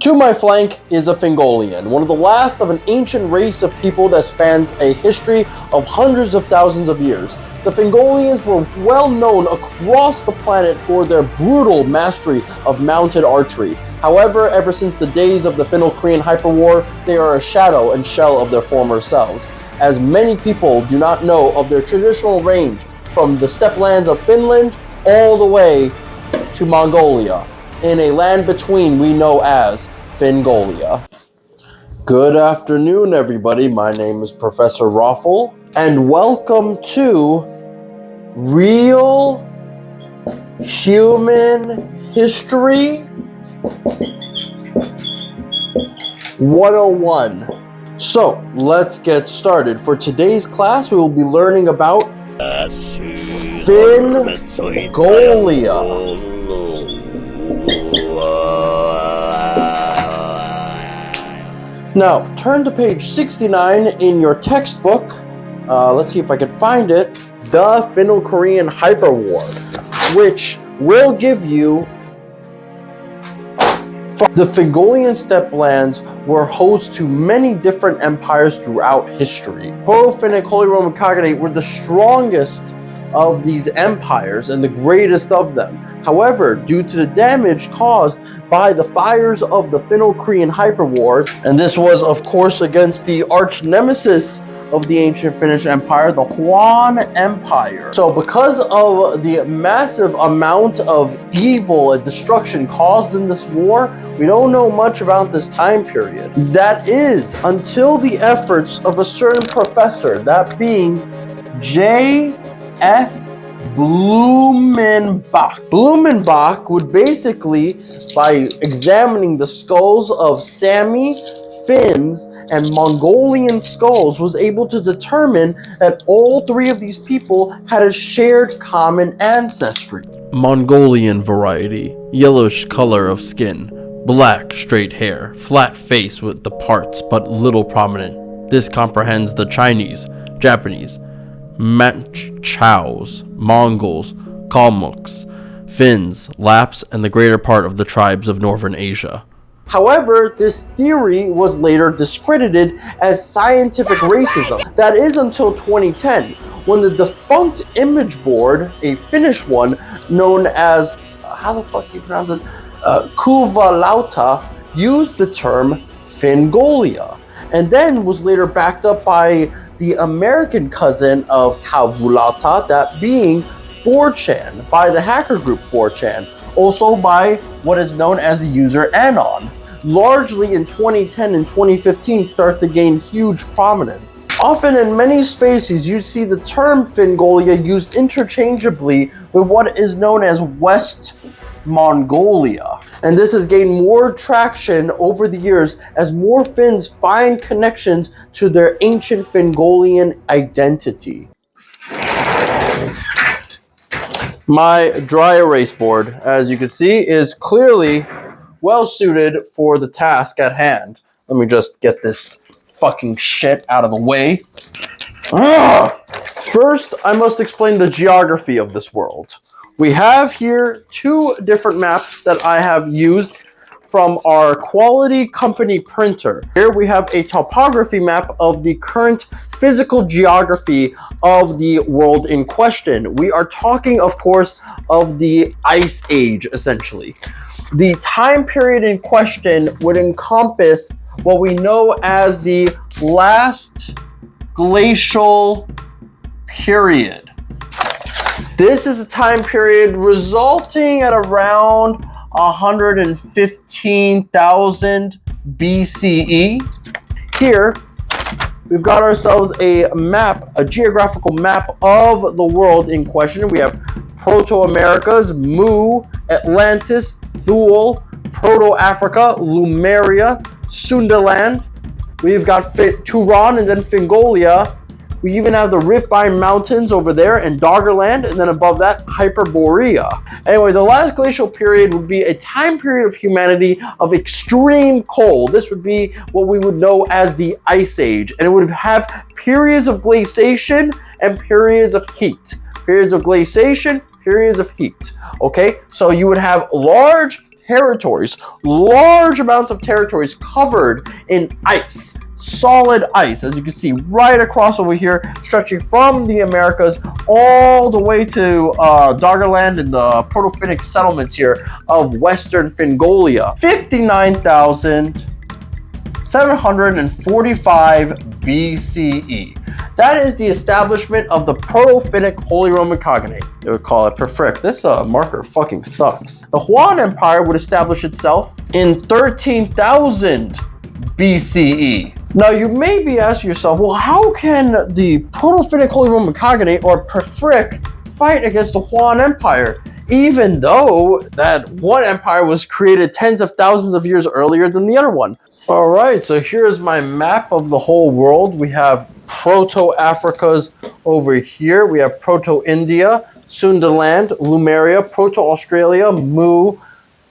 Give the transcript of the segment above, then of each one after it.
To my flank is a Finngolian, one of the last of an ancient race of people that spans a history of hundreds of thousands of years. The Finngolians were well known across the planet for their brutal mastery of mounted archery. However, ever since the days of the Finno Korean Hyperwar, they are a shadow and shell of their former selves, as many people do not know of their traditional range from the steppe lands of Finland all the way to Mongolia, in a land between we know as Finngolia. Good afternoon, everybody. My name is Professor Raffle, and welcome to Real Human History 101. So, let's get started. For today's class, we will be learning about Finngolia. Now, turn to page 69 in your textbook. Let's see if I can find it. The Finno Korean Hyperwar, which will give you the Finngolian steppe lands were host to many different empires throughout history. Proto Finnic, Holy Roman Khaganate were the strongest of these empires and the greatest of them. However, due to the damage caused by the fires of the Finno Korean Hyperwar, and this was of course against the arch nemesis of the ancient Finnish Empire, the Huan Empire. So because of the massive amount of evil and destruction caused in this war, we don't know much about this time period. That is until the efforts of a certain professor, that being J.F. Blumenbach. Blumenbach would basically, by examining the skulls of Sami, Finns, and Mongolian skulls, was able to determine that all three of these people had a shared common ancestry. Mongolian variety, yellowish color of skin, black straight hair, flat face with the parts but little prominent. This comprehends the Chinese, Japanese, Manchus, Mongols, Kalmucks, Finns, Lapps, and the greater part of the tribes of northern Asia. However, this theory was later discredited as scientific racism. That is until 2010, when the defunct image board, a Finnish one known as, how the fuck do you pronounce it? Kuvalauta, used the term Finngolia, and then was later backed up by the American cousin of Kavulata, that being 4chan, by the hacker group 4chan, also by what is known as the user Anon. Largely in 2010 and 2015 start to gain huge prominence. Often in many spaces you see the term Finngolia used interchangeably with what is known as West Mongolia. And this has gained more traction over the years as more Finns find connections to their ancient Finngolian identity. My dry erase board, as you can see, is clearly well suited for the task at hand. Let me just get this fucking shit out of the way. First, I must explain the geography of this world. We have here two different maps that I have used from our quality company printer. Here we have a topography map of the current physical geography of the world in question. We are talking, of course, of the Ice Age, essentially. The time period in question would encompass what we know as the last glacial period. This is a time period resulting at around 115,000 BCE. Here, we've got ourselves a map, a geographical map of the world in question. We have Proto-Americas, Mu, Atlantis, Thule, Proto-Africa, Lemuria, Sundaland. We've got Turan and then Finngolia. We even have the Rifine Mountains over there and Doggerland, and then above that, Hyperborea. Anyway, the last glacial period would be a time period of humanity of extreme cold. This would be what we would know as the Ice Age, and it would have periods of glaciation and periods of heat. Periods of glaciation, periods of heat. Okay, so you would have large territories, large amounts of territories covered in ice, solid ice, as you can see right across over here, stretching from the Americas all the way to Doggerland and the Proto Finnic settlements here of Western Finngolian. 59,745 BCE. That is the establishment of the Proto Finnic Holy Roman Khaganate. They would call it Perfrick. This marker fucking sucks. The Huan Empire would establish itself in 13,000 BCE. Now you may be asking yourself, well, how can the Proto Finnic Holy Roman Khaganate, or Perfrick, fight against the Huan Empire, even though that one empire was created tens of thousands of years earlier than the other one? All right, so here's my map of the whole world. We have Proto-Africas over here. We have Proto-India, Sundaland, Lemuria, Proto-Australia, Mu,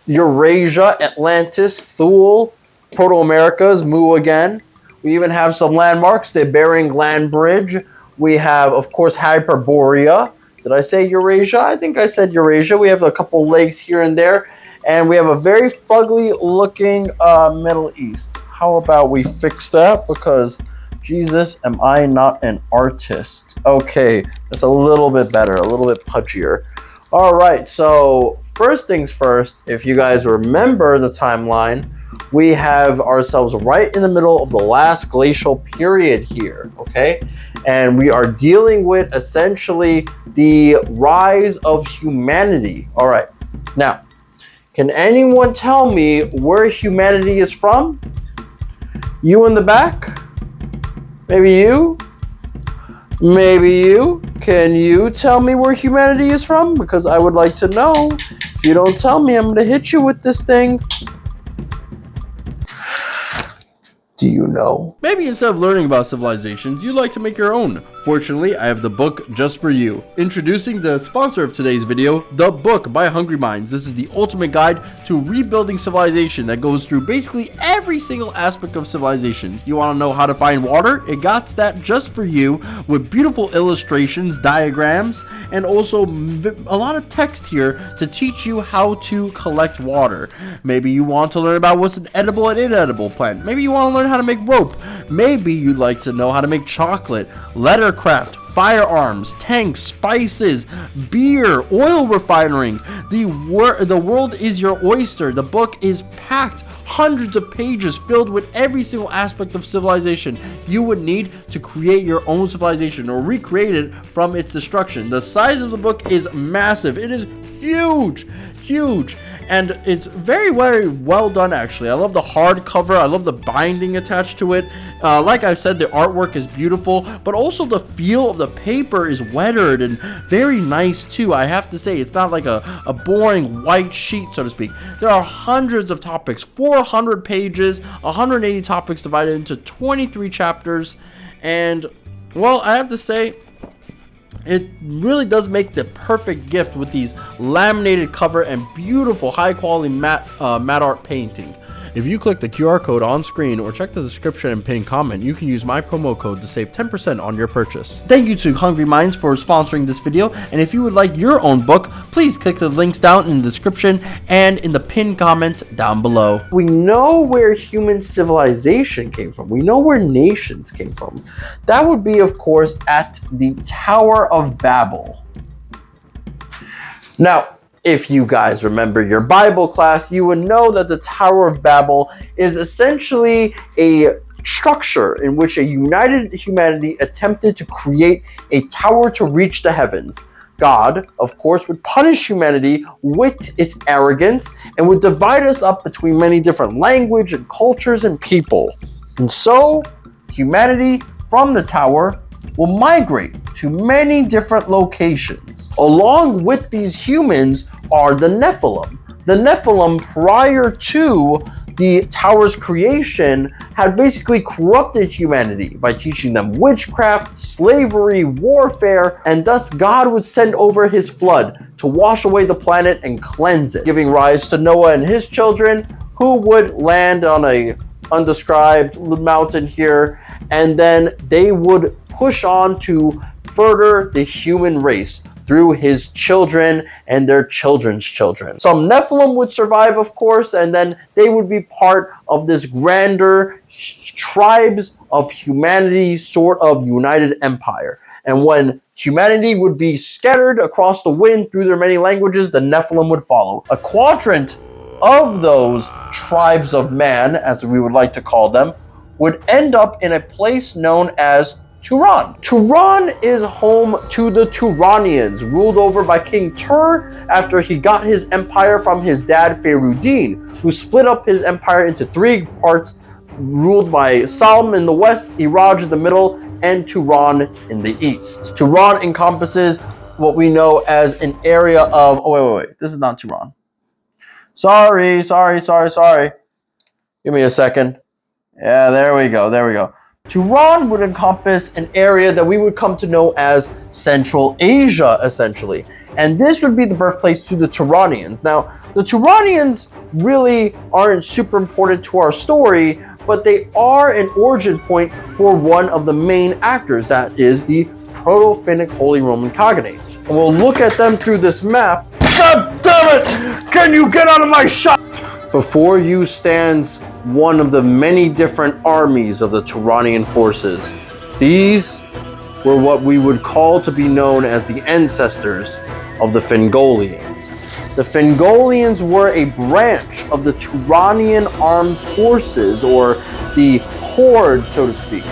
Eurasia, Atlantis, Thule, Proto-Americas, Mu again. We even have some landmarks, the Bering Land Bridge. We have, of course, Hyperborea. Did I say Eurasia? I think I said Eurasia. We have a couple lakes here and there. And we have a very fugly looking Middle East. How about we fix that? Because, Jesus, am I not an artist? Okay, that's a little bit better, a little bit pudgier. All right, so first things first, if you guys remember the timeline, we have ourselves right in the middle of the last glacial period here, okay? And we are dealing with essentially the rise of humanity. All right, now, can anyone tell me where humanity is from? You in the back? Maybe you? Maybe you? Can you tell me where humanity is from? Because I would like to know. If you don't tell me, I'm going to hit you with this thing. Do you know? Maybe instead of learning about civilizations, you'd like to make your own. Fortunately, I have the book just for you. Introducing the sponsor of today's video, The Book by Hungry Minds. This is the ultimate guide to rebuilding civilization that goes through basically every single aspect of civilization. You want to know how to find water? It got that just for you with beautiful illustrations, diagrams, and also a lot of text here to teach you how to collect water. Maybe you want to learn about what's an edible and inedible plant. Maybe you want to learn how to make rope. Maybe you'd like to know how to make chocolate, lettercraft, firearms, tanks, spices, beer, oil refining. The world is your oyster. The book is packed, hundreds of pages filled with every single aspect of civilization you would need to create your own civilization or recreate it from its destruction. The size of the book is massive. It is huge, huge. And it's very, very well done, actually. I love the hardcover. I love the binding attached to it. Like I said, the artwork is beautiful, but also the feel of the paper is weathered and very nice, too. I have to say, it's not like a boring white sheet, so to speak. There are hundreds of topics, 400 pages, 180 topics divided into 23 chapters. And, well, I have to say, it really does make the perfect gift with these laminated cover and beautiful high quality matte art painting. If you click the QR code on screen or check the description and pinned comment, you can use my promo code to save 10% on your purchase. Thank you to Hungry Minds for sponsoring this video, and if you would like your own book, please click the links down in the description and in the pinned comment down below. We know where human civilization came from. We know where nations came from. That would be, of course, at the Tower of Babel. Now, if you guys remember your Bible class, you would know that the Tower of Babel is essentially a structure in which a united humanity attempted to create a tower to reach the heavens. God, of course, would punish humanity with its arrogance and would divide us up between many different language and cultures and people. And so, humanity from the tower will migrate to many different locations. Along with these humans are the Nephilim. The Nephilim, prior to the tower's creation, had basically corrupted humanity by teaching them witchcraft, slavery, warfare, and thus God would send over his flood to wash away the planet and cleanse it, giving rise to Noah and his children, who would land on a undescribed mountain here, and then they would push on to further the human race through his children and their children's children. Some Nephilim would survive, of course, and then they would be part of this grander tribes of humanity sort of united empire. And when humanity would be scattered across the wind through their many languages, the Nephilim would follow. A quadrant of those tribes of man, as we would like to call them, would end up in a place known as Turan. Turan is home to the Turanians, ruled over by King Tur after he got his empire from his dad Feyruddin, who split up his empire into 3 parts, ruled by Salm in the west, Iraj in the middle, and Turan in the east. Turan encompasses what we know as an area of... Oh, wait. This is not Turan. Sorry. Give me a second. Yeah, there we go. Turan would encompass an area that we would come to know as Central Asia, essentially. And this would be the birthplace to the Turanians. Now, the Turanians really aren't super important to our story, but they are an origin point for one of the main actors, that is the Proto Finnic Holy Roman Khaganate. And we'll look at them through this map. God damn it! Can you get out of my shot? Before you stands one of the many different armies of the Turanian forces. These were what we would call to be known as the ancestors of the Finngolians. The Finngolians were a branch of the Turanian armed forces, or the horde, so to speak,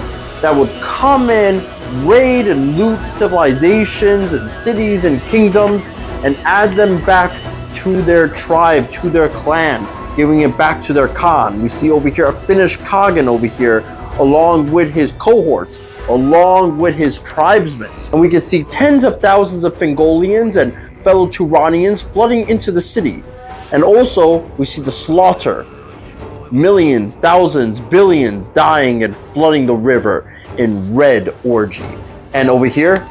that would come in, raid and loot civilizations and cities and kingdoms and add them back to their tribe, to their clan, giving it back to their Khan. We see over here a Finnish Khagan over here, along with his cohorts, along with his tribesmen. And we can see tens of thousands of Finngolians and fellow Turanians flooding into the city. And also, we see the slaughter. Millions, thousands, billions dying and flooding the river in red orgy. And over here,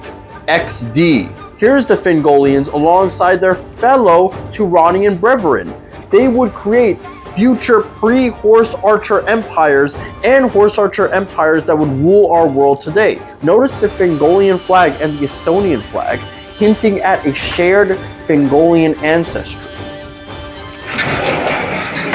XD. Here's the Finngolians alongside their fellow Turanian brethren. They would create future pre-horse archer empires and horse archer empires that would rule our world today. Notice the Finngolian flag and the Estonian flag, hinting at a shared Finngolian ancestry.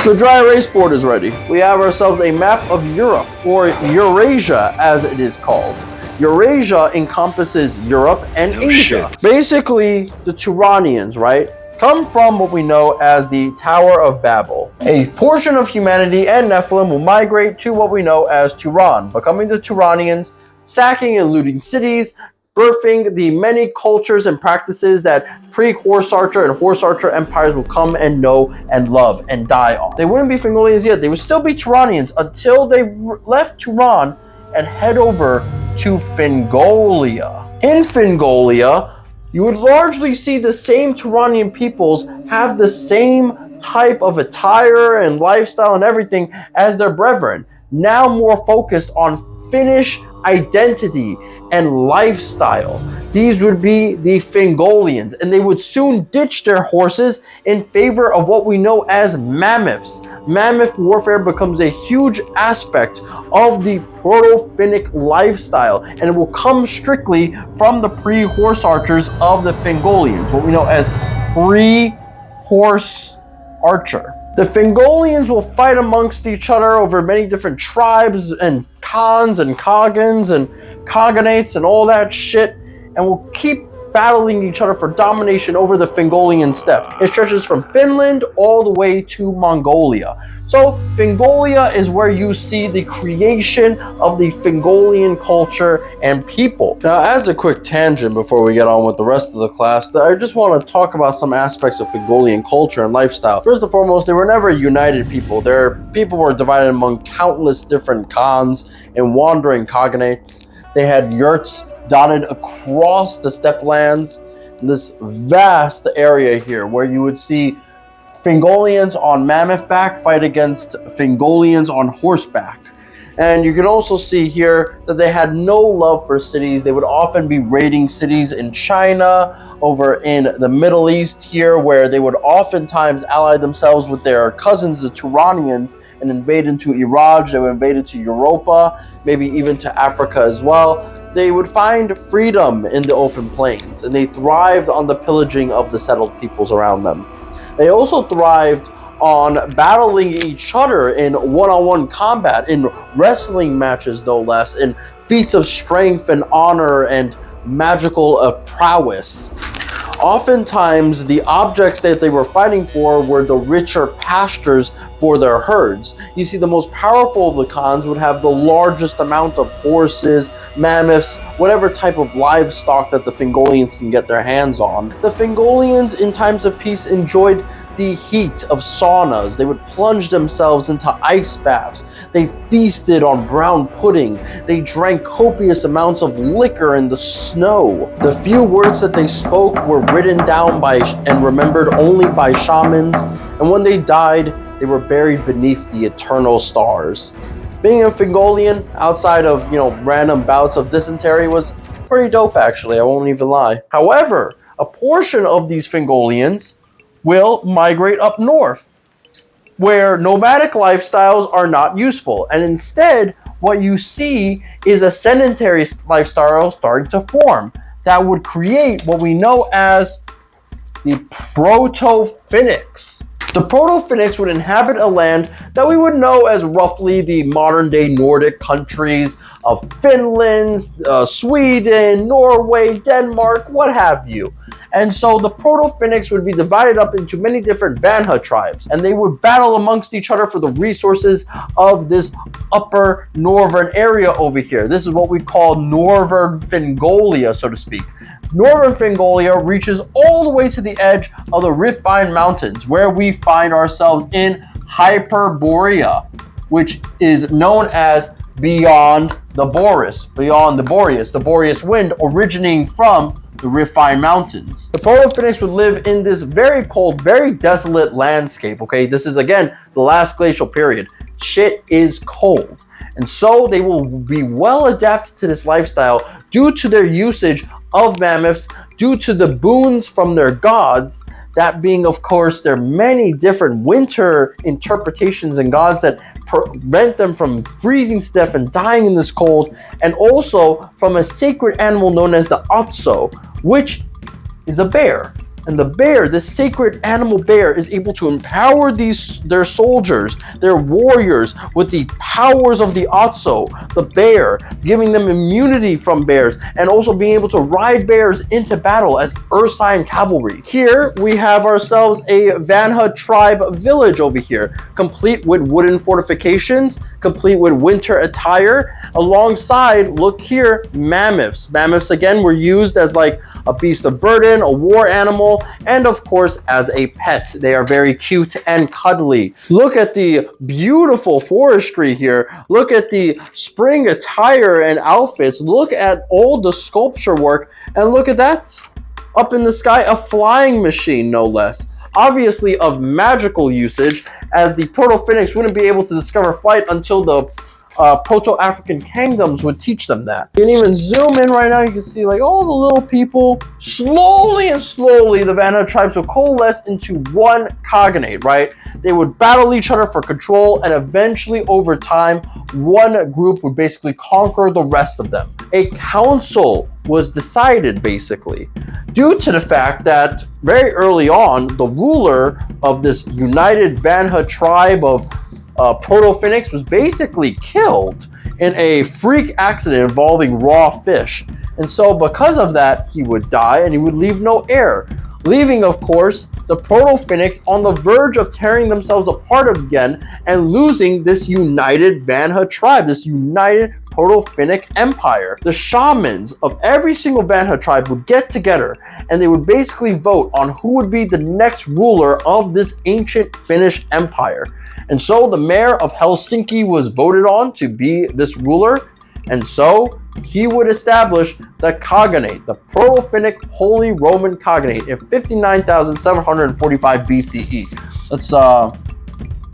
The dry erase board is ready. We have ourselves a map of Europe, or Eurasia as it is called. Eurasia encompasses Europe and Asia. Shit. Basically, the Turanians, right, come from what we know as the Tower of Babel. A portion of humanity and Nephilim will migrate to what we know as Turan, becoming the Turanians, sacking and looting cities, birthing the many cultures and practices that pre-horse archer and horse archer empires will come and know and love and die on. They wouldn't be Finngolians yet. They would still be Turanians until they left Turan and head over to Finngolia. In Finngolia, you would largely see the same Turanian peoples have the same type of attire and lifestyle and everything as their brethren, now more focused on Finnish identity and lifestyle. These would be the Finngolians, and they would soon ditch their horses in favor of what we know as mammoths. Mammoth warfare becomes a huge aspect of the Proto-Finnic lifestyle, and it will come strictly from the pre-horse archers of the Finngolians, what we know as pre-horse archer. The Finngolians will fight amongst each other over many different tribes and Khans and Khagans and Khaganates and all that shit, and will keep battling each other for domination over the Finngolian steppe. It stretches from Finland all the way to Mongolia. So Finngolia is where you see the creation of the Finngolian culture and people. Now, as a quick tangent before we get on with the rest of the class, I just want to talk about some aspects of Finngolian culture and lifestyle. First and foremost, they were never a united people. Their people were divided among countless different Khans and wandering Khaganates. They had yurts dotted across the steppe lands, this vast area here where you would see Finngolians on mammoth back fight against Finngolians on horseback. And you can also see here that they had no love for cities. They would often be raiding cities in China, over in the Middle East here, where they would oftentimes ally themselves with their cousins, the Turanians, and invade into Iraj. They would invade into Europa, maybe even to Africa as well. they would find freedom in the open plains, and they thrived on the pillaging of the settled peoples around them. They also thrived on battling each other in one-on-one combat, in wrestling matches no less, in feats of strength and honor and magical prowess. Oftentimes, the objects that they were fighting for were the richer pastures for their herds. You see, the most powerful of the Khans would have the largest amount of horses, mammoths, whatever type of livestock that the Finngolians can get their hands on. The Finngolians, in times of peace, enjoyed the heat of saunas. They would plunge themselves into ice baths. They feasted on brown pudding. They drank copious amounts of liquor in the snow. The few words that they spoke were written down by and remembered only by shamans, and when they died, they were buried beneath the eternal stars. Being a Finngolian, outside of, random bouts of dysentery, was pretty dope, actually. I won't even lie. However, a portion of these Finngolians will migrate up north, where nomadic lifestyles are not useful. And instead, what you see is a sedentary lifestyle starting to form that would create what we know as the Proto Finnics. The Proto Finnics would inhabit a land that we would know as roughly the modern-day Nordic countries of Finland, Sweden, Norway, Denmark, what have you. And so the Proto Finnics would be divided up into many different Vanha tribes, and they would battle amongst each other for the resources of this upper northern area over here. This is what we call Northern Finngolia, so to speak. Northern Finngolia reaches all the way to the edge of the Rifine Mountains, where we find ourselves in Hyperborea, which is known as beyond the Boreas, the Boreas wind originating from the Rifine Mountains. The Proto Finnics would live in this very cold, very desolate landscape, okay? This is, again, the last glacial period. Shit is cold. And so they will be well adapted to this lifestyle due to their usage of mammoths, due to the boons from their gods, that being, of course, their many different winter interpretations and gods that prevent them from freezing to death and dying in this cold, and also from a sacred animal known as the Otso, which is a bear. And the bear, this sacred animal bear, is able to empower their soldiers, their warriors, with the powers of the Otso, the bear, giving them immunity from bears, and also being able to ride bears into battle as Ursine cavalry. Here, we have ourselves a Vanha tribe village over here, complete with wooden fortifications, complete with winter attire, alongside, look here, mammoths. Mammoths, again, were used as like a beast of burden, a war animal, and of course as a pet. They are very cute and cuddly. Look at the beautiful forestry here. Look at the spring attire and outfits. Look at all the sculpture work, and look at that. Up in the sky, a flying machine, no less. Obviously of magical usage, as the Proto Finnics wouldn't be able to discover flight until the Proto-African kingdoms would teach them that. You can even zoom in right now, you can see like all the little people. Slowly and slowly, the Vanha tribes would coalesce into one Khaganate, right? They would battle each other for control, and eventually over time, one group would basically conquer the rest of them. A council was decided basically, due to the fact that very early on, the ruler of this united Vanha tribe of Proto Finnics was basically killed in a freak accident involving raw fish. And so because of that, he would die and he would leave no heir, leaving, of course, the Proto Finnics on the verge of tearing themselves apart again and losing this united Vanha tribe, this united Proto-Finnic empire. The shamans of every single Vanha tribe would get together and they would basically vote on who would be the next ruler of this ancient Finnish empire. And so the mayor of Helsinki was voted on to be this ruler, and so he would establish the Khaganate, the Proto-Finnic Holy Roman Khaganate, in 59,745 BCE. Let's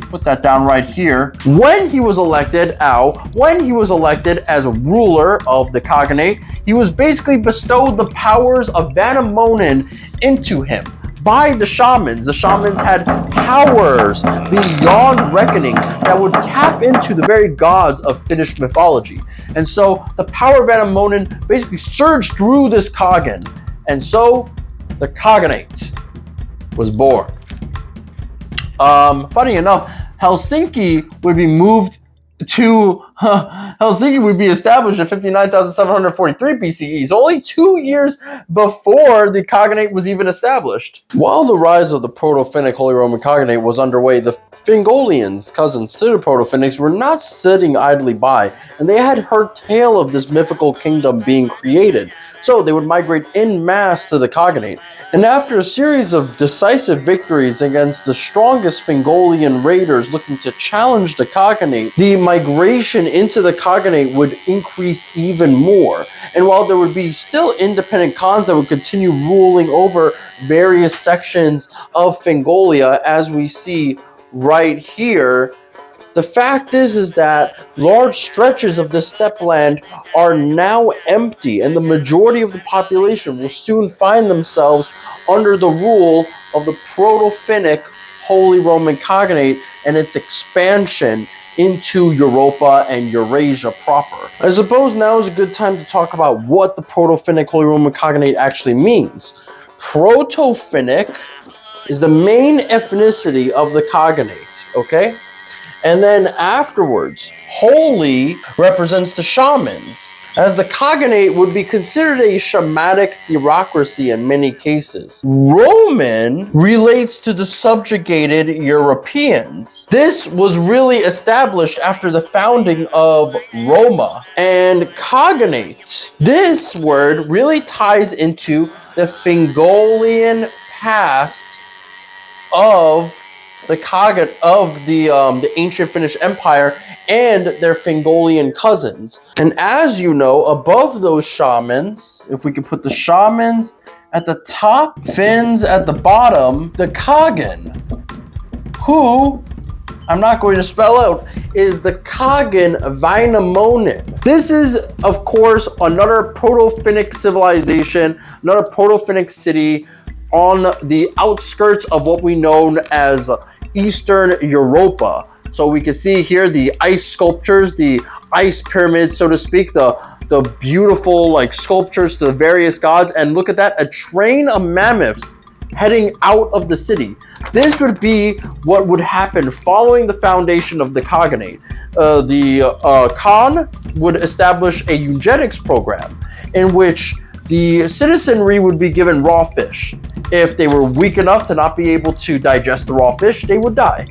put that down right here. When he was elected as ruler of the Khaganate, he was basically bestowed the powers of Vanamonen into him. by the shamans. The shamans had powers beyond reckoning that would tap into the very gods of Finnish mythology. And so the power of Vainamoinen basically surged through this Khagan. And so the Khaganate was born. Funny enough, Helsinki would be moved to Helsinki would be established in 59,743 BCE, so only 2 years before the Khaganate was even established. While the rise of the Proto Finnic Holy Roman Khaganate was underway, the Finngolians, cousins to the Proto Finnics, were not sitting idly by, and they had heard tale of this mythical kingdom being created. So they would migrate en masse to the Khaganate. And after a series of decisive victories against the strongest Finngolian raiders looking to challenge the Khaganate, the migration into the Khaganate would increase even more. And while there would be still independent Khans that would continue ruling over various sections of Finngolia, as we see right here, the fact is that large stretches of this steppe land are now empty, and the majority of the population will soon find themselves under the rule of the Proto-Finnic Holy Roman Khaganate and its expansion into Europa and Eurasia proper. I suppose now is a good time to talk about what the Proto-Finnic Holy Roman Khaganate actually means. Proto-Finnic is the main ethnicity of the Khaganate, okay? And then afterwards, holy represents the shamans, as the Khaganate would be considered a shamanic theocracy in many cases. Roman relates to the subjugated Europeans. This was really established after the founding of Roma. And Khaganate, this word really ties into the Finngolian past of the Khaganate of the ancient Finnish Empire and their Finngolian cousins. And as you know, above those shamans, if we could put the shamans at the top, Finns at the bottom, the Khagan, who I'm not going to spell out, is the Khagan Vainamoinen. This is, of course, another Proto-Finnic civilization, another Proto-Finnic city on the outskirts of what we know as Eastern Europa. So we can see here the ice sculptures, the ice pyramids, so to speak, the beautiful like sculptures to the various gods. And look at that, a train of mammoths heading out of the city. This would be what would happen following the foundation of the Khaganate. The Khan would establish a eugenics program in which the citizenry would be given raw fish. If they were weak enough to not be able to digest the raw fish, they would die.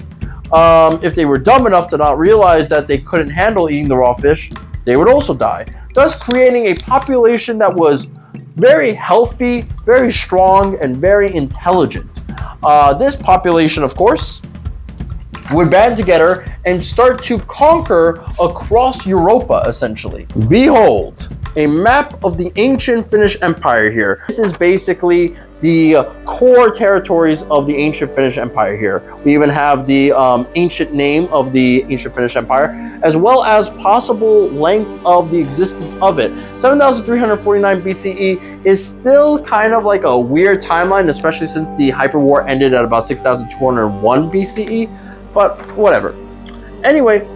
If they were dumb enough to not realize that they couldn't handle eating the raw fish, they would also die. Thus creating a population that was very healthy, very strong, and very intelligent. This population, of course, would band together and start to conquer across Europa, essentially. Behold, a map of the ancient Finnish Empire here. This is basically the core territories of the ancient Finnish Empire here. We even have the ancient name of the ancient Finnish Empire, as well as possible length of the existence of it. 7,349 BCE is still kind of like a weird timeline, especially since the Hyperwar ended at about 6,201 BCE, but whatever. Anyway,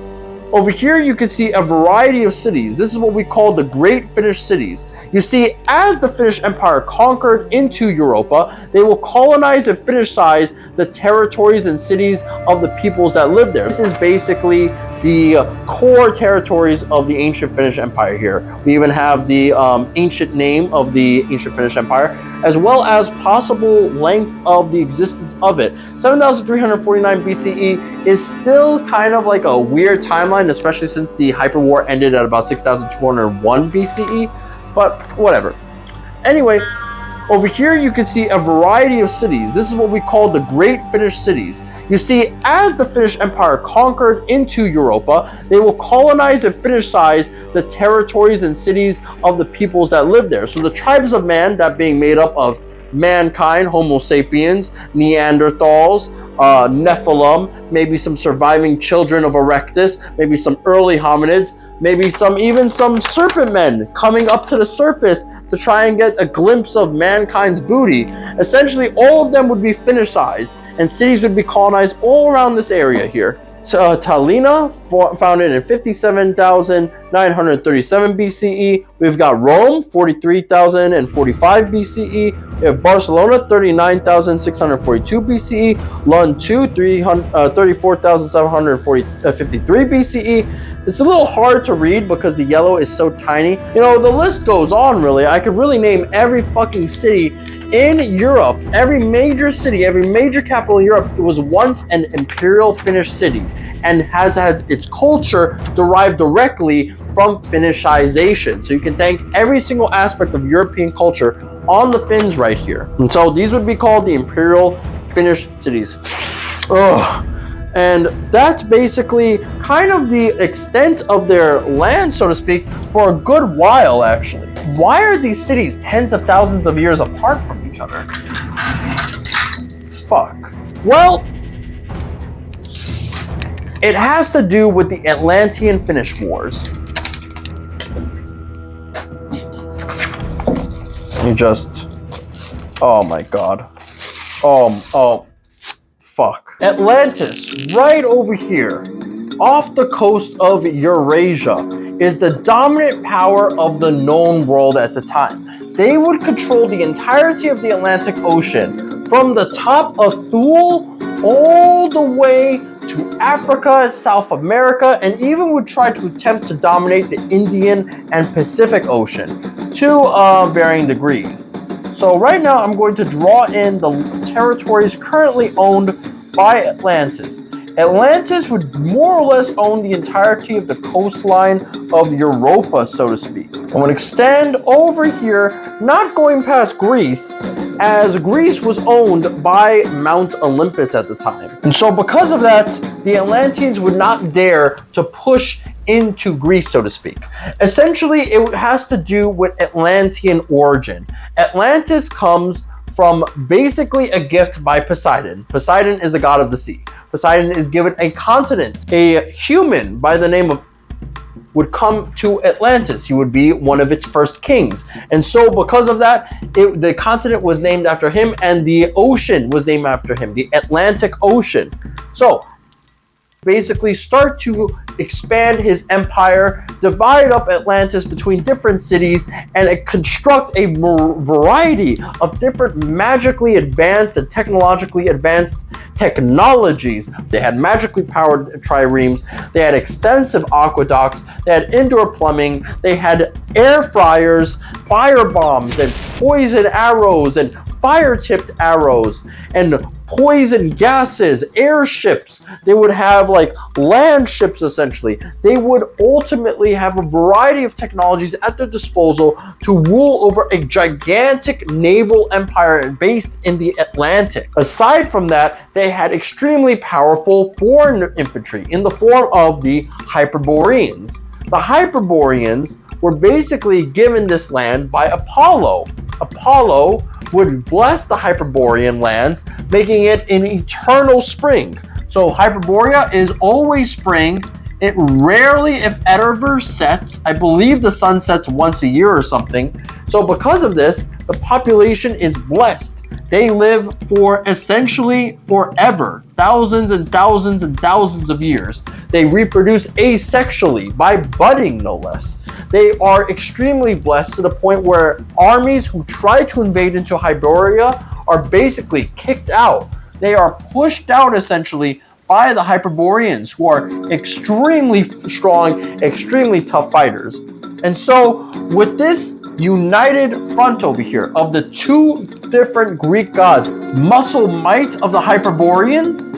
over here you can see a variety of cities. This is what we call the Great Finnish Cities. You see, as the Finnish Empire conquered into Europa, they will colonize and Finnish-size the territories and cities of the peoples that live there. This is basically the core territories of the ancient Finnish Empire here. We even have the ancient name of the ancient Finnish Empire, as well as possible length of the existence of it. 7,349 BCE is still kind of like a weird timeline, especially since the Hyperwar ended at about 6,201 BCE, but whatever. Anyway, over here you can see a variety of cities. This is what we call the Great Finnish Cities. You see, as the Finnish Empire conquered into Europa, they will colonize and Finnish-size the territories and cities of the peoples that live there. So the tribes of man, that being made up of mankind, Homo sapiens, Neanderthals, Nephilim, maybe some surviving children of Erectus, maybe some early hominids, maybe even some serpent men coming up to the surface to try and get a glimpse of mankind's booty. Essentially, all of them would be Finnicized, and cities would be colonized all around this area here. So, Talina, founded in 57,937 BCE. We've got Rome, 43,045 BCE. We have Barcelona, 39,642 BCE. Lund 2, 34,753 BCE. It's a little hard to read because the yellow is so tiny. You know, the list goes on, really. I could really name every fucking city in Europe. Every major city, every major capital in Europe, it was once an imperial Finnish city and has had its culture derived directly from Finnicization. So you can thank every single aspect of European culture on the Finns right here. And so these would be called the imperial Finnish cities. Ugh. And that's basically kind of the extent of their land, so to speak, for a good while, actually. Why are these cities tens of thousands of years apart from each other? Fuck. Well, it has to do with the Atlantean-Finnish Wars. Oh my god. Fuck. Atlantis, right over here, off the coast of Eurasia, is the dominant power of the known world at the time. They would control the entirety of the Atlantic Ocean, from the top of Thule all the way to Africa, South America, and even would try to attempt to dominate the Indian and Pacific Ocean to varying degrees. So right now I'm going to draw in the territories currently owned by Atlantis. Atlantis would more or less own the entirety of the coastline of Europa, so to speak. And would extend over here, not going past Greece, as Greece was owned by Mount Olympus at the time. And so because of that, the Atlanteans would not dare to push into Greece, so to speak. Essentially, it has to do with Atlantean origin. Atlantis comes from basically a gift by Poseidon. Poseidon is the god of the sea. Poseidon is given a continent. A human by the name of would come to Atlantis. He would be one of its first kings. And so because of that, the continent was named after him and the ocean was named after him, the Atlantic Ocean. So basically start to expand his empire, divide up Atlantis between different cities, and construct a variety of different magically advanced and technologically advanced technologies. They had magically powered triremes, they had extensive aqueducts, they had indoor plumbing, they had air fryers, fire bombs, and poison arrows, and fire-tipped arrows, and poison gases, airships. They would have like land ships, essentially. They would ultimately have a variety of technologies at their disposal to rule over a gigantic naval empire based in the Atlantic. Aside from that, they had extremely powerful foreign infantry in the form of the Hyperboreans. The Hyperboreans were basically given this land by Apollo. Apollo would bless the Hyperborean lands, making it an eternal spring. So Hyperborea is always spring. It rarely, if ever, sets. I believe the sun sets once a year or something. So because of this, the population is blessed. They live for essentially forever, thousands and thousands and thousands of years. They reproduce asexually, by budding no less. They are extremely blessed to the point where armies who try to invade into Hyperborea are basically kicked out. They are pushed out essentially by the Hyperboreans, who are extremely strong, extremely tough fighters. And so with this united front over here of the two different Greek gods, muscle might of the Hyperboreans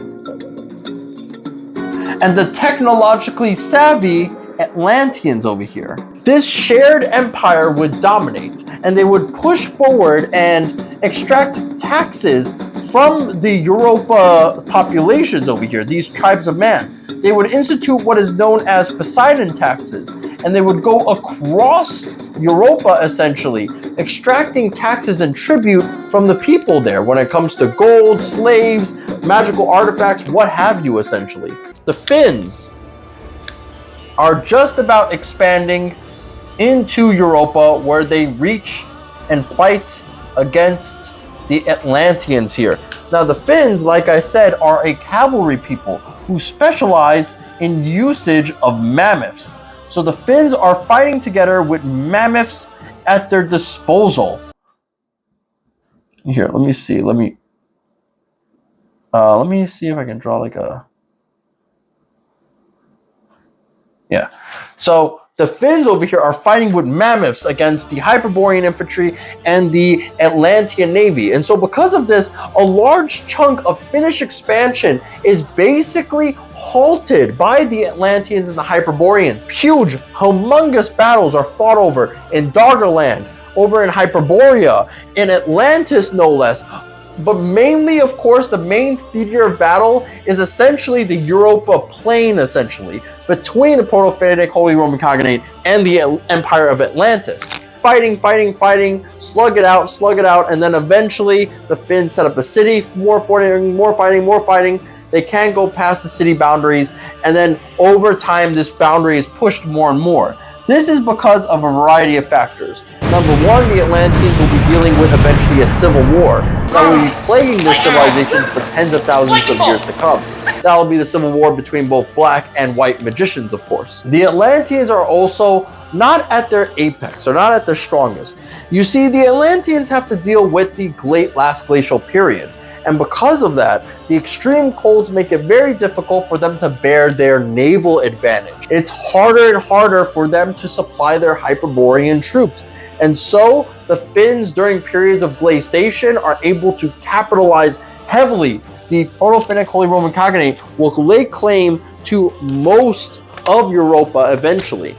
and the technologically savvy Atlanteans over here, this shared empire would dominate, and they would push forward and extract taxes from the Europa populations over here, these tribes of man. They would institute what is known as Poseidon taxes, and they would go across Europa, essentially, extracting taxes and tribute from the people there when it comes to gold, slaves, magical artifacts, what have you, essentially. The Finns are just about expanding into Europa, where they reach and fight against the Atlanteans here. Now, the Finns, like I said, are a cavalry people who specialized in usage of mammoths. So the Finns are fighting together with mammoths at their disposal. Here, let me see. Let me see if I can draw like a... Yeah. So the Finns over here are fighting with mammoths against the Hyperborean infantry and the Atlantean navy. And so because of this, a large chunk of Finnish expansion is basically halted by the Atlanteans and the Hyperboreans. Huge, humongous battles are fought over in Doggerland, over in Hyperborea, in Atlantis no less. But mainly, of course, the main theater of battle is essentially the Europa plain, essentially, between the Proto Finnic Holy Roman Khaganate and the Empire of Atlantis. Fighting, slug it out, and then eventually the Finns set up a city, more fighting. They can't go past the city boundaries, and then over time this boundary is pushed more and more. This is because of a variety of factors. Number one, the Atlanteans will be dealing with eventually a civil war that will be plaguing their civilization for tens of thousands of years to come. That will be the civil war between both black and white magicians, of course. The Atlanteans are also not at their apex, or not at their strongest. You see, the Atlanteans have to deal with the last glacial period. And because of that, the extreme colds make it very difficult for them to bear their naval advantage. It's harder and harder for them to supply their Hyperborean troops. And so the Finns, during periods of glaciation, are able to capitalize heavily. The Proto-Finnic Holy Roman Khaganate will lay claim to most of Europa eventually.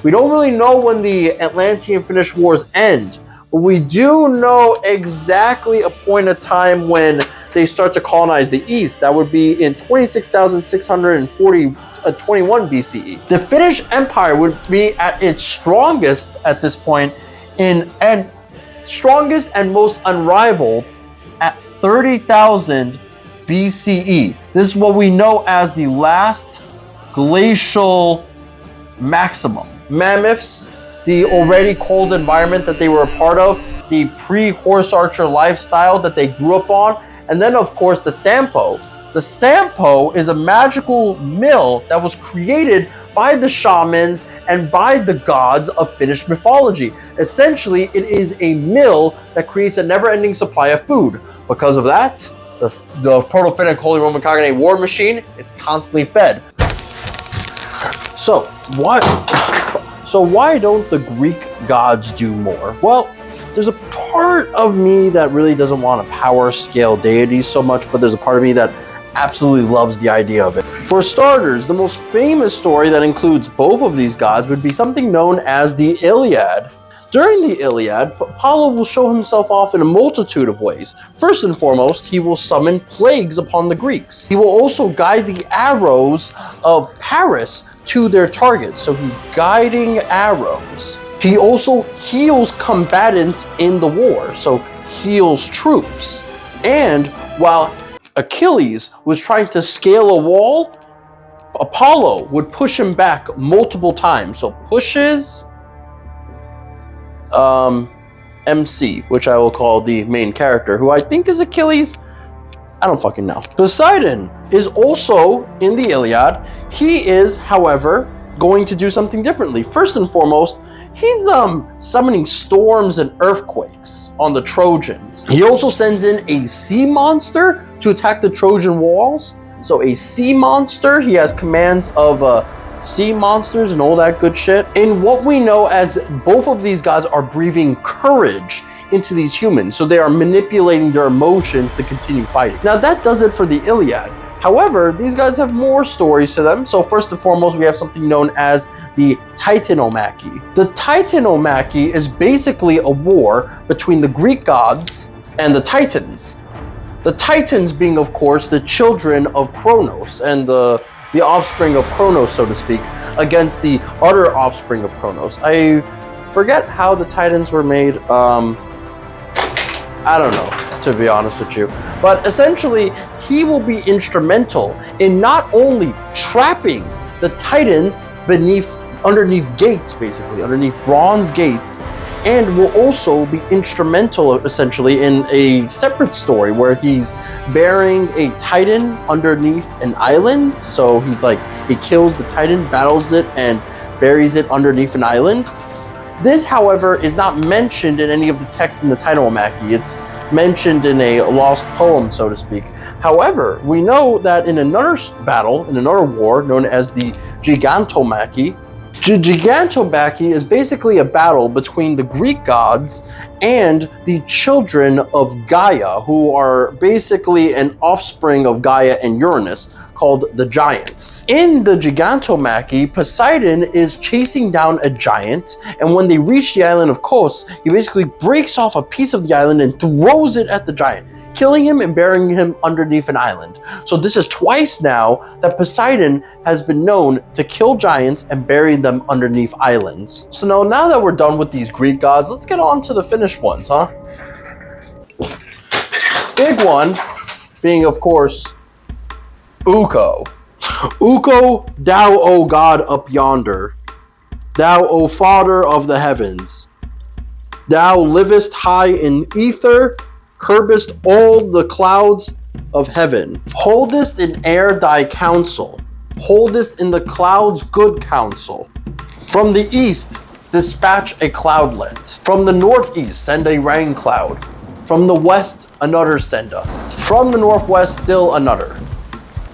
We don't really know when the Atlantean-Finnish wars end, but we do know exactly a point of time when they start to colonize the East. That would be in 26,621 BCE. The Finnish Empire would be at its strongest at this point, strongest and most unrivaled at 30,000 BCE. This is what we know as the last glacial maximum. Mammoths, the already cold environment that they were a part of, the pre-horse archer lifestyle that they grew up on, and then of course the Sampo. The Sampo is a magical mill that was created by the shamans and by the gods of Finnish mythology. Essentially, it is a mill that creates a never-ending supply of food. Because of that, the Proto-Finnic Holy Roman Khaganate war machine is constantly fed. So why don't the Greek gods do more? Well, there's a part of me that really doesn't want to power scale deities so much, but there's a part of me that absolutely loves the idea of it. For starters, the most famous story that includes both of these gods would be something known as the Iliad. During the Iliad, Apollo will show himself off in a multitude of ways. First and foremost, he will summon plagues upon the Greeks. He will also guide the arrows of Paris to their targets, so he's guiding arrows. He also heals combatants in the war, so heals troops. And while Achilles was trying to scale a wall, Apollo would push him back multiple times. So pushes MC, which I will call the main character, who I think is Achilles. I don't fucking know. Poseidon is also in the Iliad. He is, however, going to do something differently. First and foremost, he's summoning storms and earthquakes on the Trojans. He also sends in a sea monster to attack the Trojan walls. So a sea monster, he has commands of sea monsters and all that good shit. And what we know as both of these gods are breathing courage into these humans. So they are manipulating their emotions to continue fighting. Now that does it for the Iliad. However, these guys have more stories to them. So first and foremost, we have something known as the Titanomachy. The Titanomachy is basically a war between the Greek gods and the Titans. The Titans being, of course, the children of Kronos and the offspring of Kronos, so to speak, against the other offspring of Kronos. I forget how the Titans were made. I don't know, to be honest with you. But essentially, he will be instrumental in not only trapping the Titans underneath gates, basically, underneath bronze gates, and will also be instrumental, essentially, in a separate story where he's burying a Titan underneath an island. So he's like, he kills the Titan, battles it, and buries it underneath an island. This, however, is not mentioned in any of the text in the Tainoamaki. It's mentioned in a lost poem, so to speak. However, we know that in another battle, in another war known as the Gigantomachy, Gigantomachy is basically a battle between the Greek gods and the children of Gaia, who are basically an offspring of Gaia and Uranus, called the Giants. In the Gigantomachy, Poseidon is chasing down a giant, and when they reach the island of Kos, he basically breaks off a piece of the island and throws it at the giant, killing him and burying him underneath an island. So this is twice now that Poseidon has been known to kill giants and bury them underneath islands. So now that we're done with these Greek gods, let's get on to the Finnish ones, huh? Big one being, of course, Ukko. Ukko, thou, O God up yonder, thou, O Father of the heavens, thou livest high in ether, curbest all the clouds of heaven, holdest in air thy counsel, holdest in the clouds good counsel. From the east dispatch a cloudlet, from the northeast send a rain cloud, from the west another send us, from the northwest still another.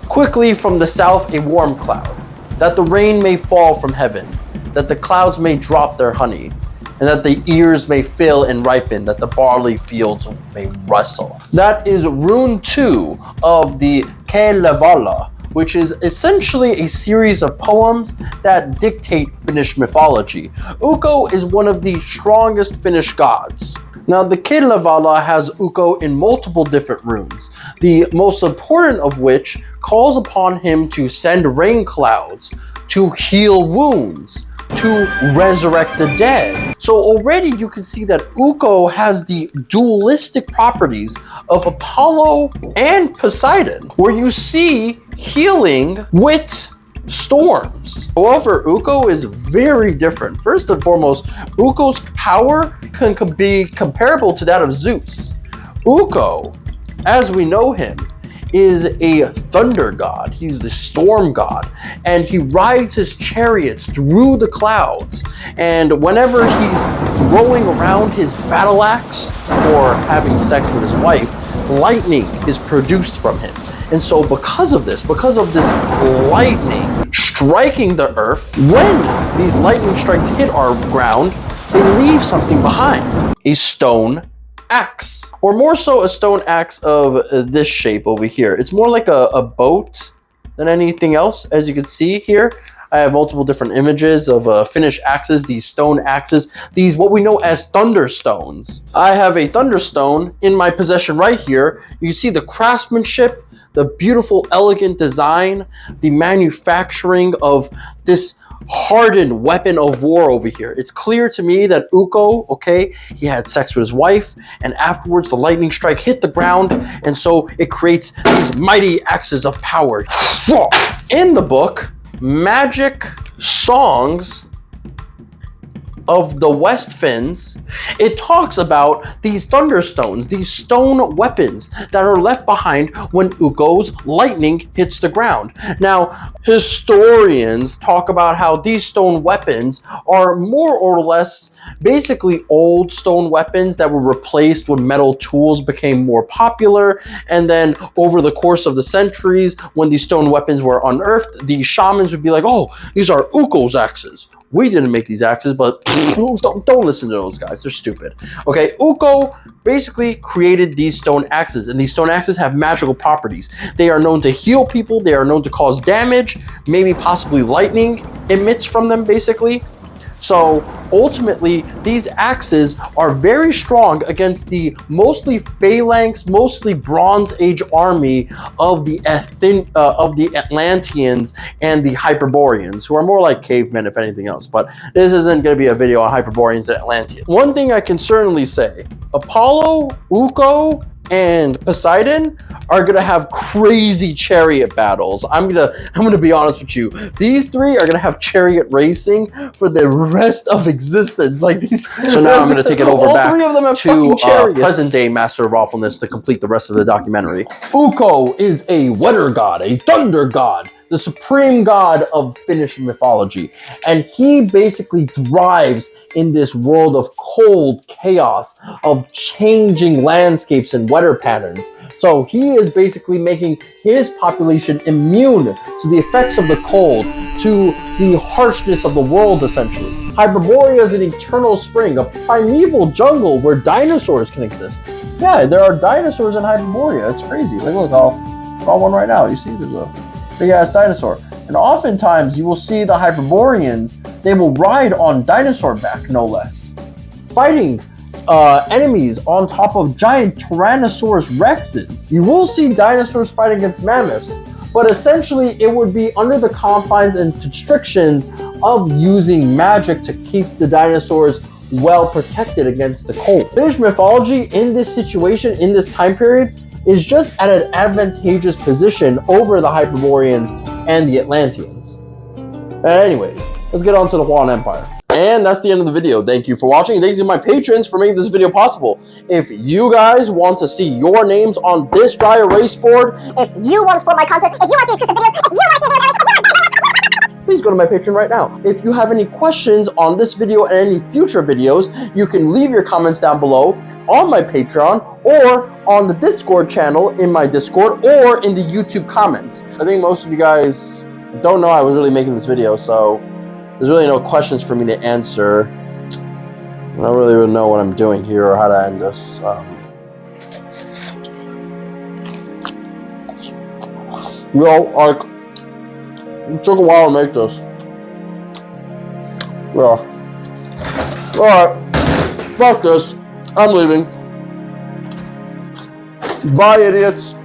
Quickly from the south a warm cloud, that the rain may fall from heaven, that the clouds may drop their honey, and that the ears may fill and ripen, that the barley fields may rustle. That is rune 2 of the Kalevala, which is essentially a series of poems that dictate Finnish mythology. Ukko is one of the strongest Finnish gods. Now, the Kalevala has Ukko in multiple different runes, the most important of which calls upon him to send rain clouds, to heal wounds, to resurrect the dead. So already you can see that Ukko has the dualistic properties of Apollo and Poseidon, where you see healing with storms. However, Ukko is very different. First and foremost, Ukko's power can be comparable to that of Zeus. Ukko, as we know him, is a thunder god. He's the storm god, and he rides his chariots through the clouds. And whenever he's throwing around his battle axe or having sex with his wife, lightning is produced from him. And so because of this lightning striking the earth, when these lightning strikes hit our ground, they leave something behind, a stone axe, or more so a stone axe of this shape over here. It's more like a boat than anything else. As you can see here, I have multiple different images of Finnish axes, these stone axes, these what we know as thunderstones. I have a thunderstone in my possession right here. You see the craftsmanship, the beautiful, elegant design, the manufacturing of this hardened weapon of war over here. It's clear to me that Ukko, okay, he had sex with his wife, and afterwards the lightning strike hit the ground, and so it creates these mighty axes of power. In the book, Magic Songs of the West Finns, it talks about these thunderstones, these stone weapons that are left behind when Ukko's lightning hits the ground. Now, historians talk about how these stone weapons are more or less basically old stone weapons that were replaced when metal tools became more popular, and then over the course of the centuries, when these stone weapons were unearthed, the shamans would be like, oh, these are Ukko's axes. We didn't make these axes, but don't listen to those guys. They're stupid. Okay, Ukko basically created these stone axes, and these stone axes have magical properties. They are known to heal people. They are known to cause damage. Maybe possibly lightning emits from them, basically. So ultimately, these axes are very strong against the mostly phalanx, mostly Bronze Age army of the Atlanteans and the Hyperboreans, who are more like cavemen, if anything else. But this isn't going to be a video on Hyperboreans and Atlanteans. One thing I can certainly say, Apollo, Ukko, and Poseidon are gonna have crazy chariot battles. I'm gonna be honest with you. These three are gonna have chariot racing for the rest of existence. Like these. So now I'm gonna take it over back to present day Master of Awfulness to complete the rest of the documentary. Ukko is a weather god, a thunder god, the supreme god of Finnish mythology, and he basically thrives in this world of cold chaos, of changing landscapes and weather patterns. So he is basically making his population immune to the effects of the cold, to the harshness of the world, essentially. Hyperborea is an eternal spring, a primeval jungle where dinosaurs can exist. Yeah, there are dinosaurs in Hyperborea. It's crazy. Like, look, I'll call one right now. You see, there's a big-ass dinosaur. And oftentimes, you will see the Hyperboreans, they will ride on dinosaur back, no less, fighting enemies on top of giant Tyrannosaurus Rexes. You will see dinosaurs fight against mammoths, but essentially it would be under the confines and constrictions of using magic to keep the dinosaurs well protected against the cold. Finnish mythology in this situation, in this time period, is just at an advantageous position over the Hyperboreans and the Atlanteans. Anyway, let's get on to the Huan Empire. And that's the end of the video. Thank you for watching. Thank you to my patrons for making this video possible. If you guys want to see your names on this dry erase board, if you want to support my content, if you want to see exclusive videos, if you want to see please go to my Patreon right now. If you have any questions on this video and any future videos, you can leave your comments down below on my Patreon or on the Discord channel in my Discord or in the YouTube comments. I think most of you guys don't know I was really making this video, so there's really no questions for me to answer. I don't really know what I'm doing here or how to end this. Like, it took a while to make this. Yeah. Alright. Fuck this. I'm leaving. Bye, idiots.